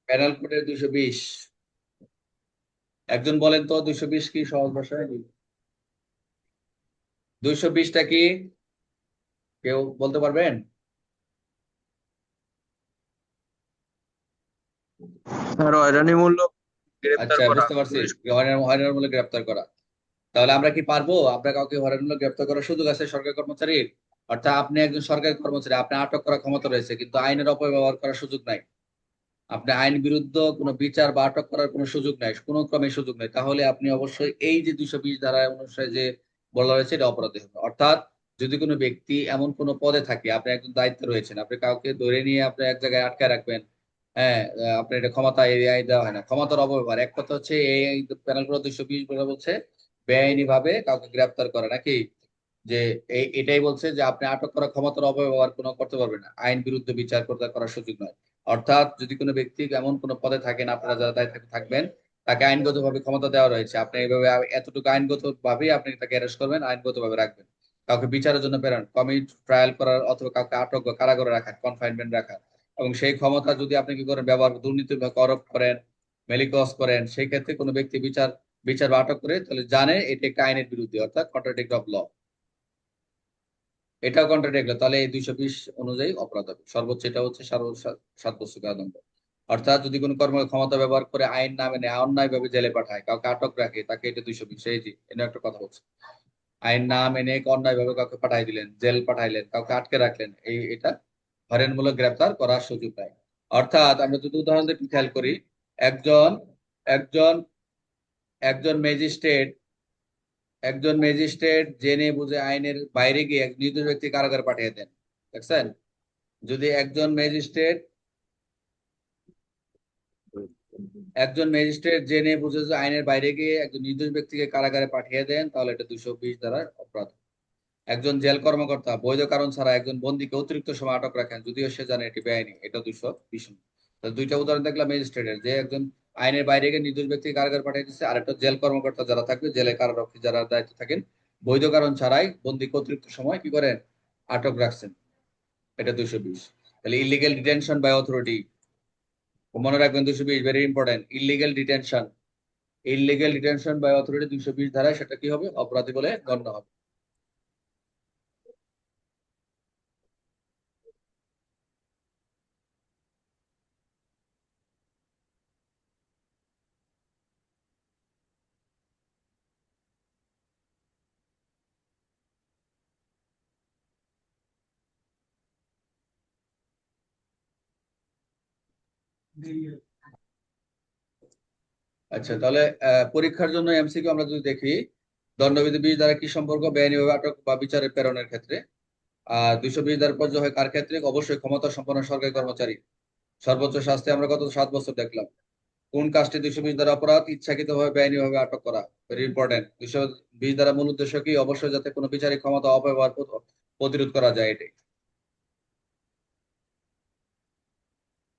Panel কোডের 220। একজন বলেন তো 220 কি সহজ ভাষায়? 220টা কি কেউ বলতে পারবেন? স্যার হয়রানিমূলক গ্রেপ্তার আচ্ছা, করা বুঝতে পারছি। পুলিশ। হয়রানির মূলে গ্রেপ্তার করা। তাহলে আমরা কি পারবো? আপনার কাউকে হয়রানির মূলে গ্রেপ্তার করার সুযোগ আছে সরকারি কর্মচারীর? অর্থাৎ আপনি একজন সরকারি কর্মচারী, আপনার আটক করার ক্ষমতা রয়েছে, কিন্তু আইনের অপব্যবহার করার সুযোগ নাই। আপনি আইন বিরুদ্ধ কোনো বিচার বা আটক করার কোনো সুযোগ নাই, কোনো ক্রমে সুযোগ নেই। তাহলে আপনি অবশ্যই এই যে 220 ধারা অনুসারে যে বলা হয়েছে এটা অপরাধী হবে। অর্থাৎ যদি কোনো ব্যক্তি এমন কোনো পদে থাকে, আপনি একজন দায়িত্বে রয়েছেন, আপনি কাউকে ধরে নিয়ে আপনি এক জায়গায় আটকায় রাখবেন। হ্যাঁ, আপনি এটা ক্ষমতা এই আইন দেওয়া হয় না, ক্ষমতার অপব্যবহার। এক কথা হচ্ছে এই প্যানেল করে 220 বলে বলছে বেআইনি ভাবে কাউকে গ্রেপ্তার করা নাকি, যে এটাই বলছে যে আপনি আটক করা ক্ষমতার অপব্যবহার কোনো করতে পারবেন না, আইন বিরুদ্ধে বিচার করতে করার সুযোগ নয়। অর্থাৎ যদি কোনো ব্যক্তি এমন কোনো পদে থাকেন, আপনারা যারা দায়িত্বে থাকবেন, তাকে আইনগত ভাবে ক্ষমতা দেওয়া রয়েছে, আপনি এইভাবে এতটুকু আইনগত ভাবেই আপনি তাকে অ্যারেস্ট করবেন, আইনগত ভাবে রাখবেন। কাউকে বিচারের জন্য প্রেরণ, কমিট ট্রায়াল করার, অথবা কাউকে আটক বা কারাগারে রাখার, কনফাইনমেন্ট রাখার, এবং সেই ক্ষমতা যদি আপনি কি করেন ব্যবহার দুর্নীতি বা করপ্ট করেন, মেলিকস করেন, সেই ক্ষেত্রে কোনো ব্যক্তি বিচার বিচার বা আটক করে, তাহলে জানে এটা একটা আইনের বিরুদ্ধে, অর্থাৎ কন্ট্রাডিক্ট অফ ল। এটাও কন্ট্রাডিক্ট, তাহলে এই 220 অনুযায়ী অপরাধ হবে। সর্বোচ্চ এটা হচ্ছে 7 বছর কারাদণ্ড। অর্থাৎ যদি কোনো কর্ম ক্ষমতা ব্যবহার করে আইন না মেনে অন্যায় ভাবে জেলে পাঠায়, কাউকে আটক রাখে, তাকে এটা 220। এই যে এটা একটা কথা বলছে, আইন না মেনে অন্যায় ভাবে কাউকে পাঠাই দিলেন, জেল পাঠাইলেন, কাউকে আটকে রাখলেন, এটা হয়রানিমূলক গ্রেপ্তার করার সুযোগ নাই। অর্থাৎ আমরা যদি উদাহরণ দিয়ে একটু খেয়াল করি, একজন একজন একজন ম্যাজিস্ট্রেট একজন ম্যাজিস্ট্রেট জেনে বুঝে আইনের বাইরে গিয়ে এক নির্দোষ ব্যক্তি কারাগারে পাঠিয়ে দেন, দেখছেন? যদি একজন ম্যাজিস্ট্রেট জেনে বুঝে যে আইনের বাইরে গিয়ে একজন নির্দোষ ব্যক্তিকে কারাগারে পাঠিয়ে দেন, তাহলে এটা 220 দ্বারা অপরাধ। একজন জেল কর্মকর্তা বৈধ কারণ ছাড়া একজন বন্দীকে অতিরিক্ত সময় আটক রাখেন, যদিও সে জানে এটি বেআইনি, এটা 220। দুইটা উদাহরণ দেখলাম ম্যাজিস্ট্রেটের, যে একজন আইনের বাইরে গিয়ে নির্দোষ ব্যক্তিকে কারাগারে পাঠিয়ে দিচ্ছে, আর একটা জেল কর্মকর্তা যারা থাকবে, জেলে কারারক্ষী যারা দায়িত্ব থাকেন, বৈধ কারণ ছাড়াই বন্দীকে অতিরিক্ত সময় কি করেন, আটক রাখছেন, এটা 220। তাহলে ইলিগেল ডিটেনশন বাই অথরিটি, মনে রাখবেন 220 very important. Illegal detention by authority 220 ধারায় সেটা কি হবে, অপরাধী বলে গণ্য হবে। আচ্ছা, তাহলে পরীক্ষার জন্য এমসিকিউ আমরা যদি দেখি, দণ্ডবিধি 20 দ্বারা কি সম্পর্ক বেআইনিভাবে আটক বা বিচারে প্রেরণের ক্ষেত্রে। আর 220 দ্বারা প্রযোজ্য হয় কার ক্ষেত্রে? অবশ্যই ক্ষমতা সম্পন্ন সরকারি কর্মচারী। সর্বোচ্চ শাস্তি আমরা কত 7 বছর দেখলাম। কোন কাজটি 220 দ্বারা অপরাধ? ইচ্ছাকৃত ভাবে বেআইনিভাবে আটক করা, ভেরি ইম্পর্টেন্ট। 220 দ্বারা মূল উদ্দেশ্য কি? অবশ্যই যাতে কোনো বিচারিক ক্ষমতা অপব্যবহার প্রতিরোধ করা যায়, এটাই।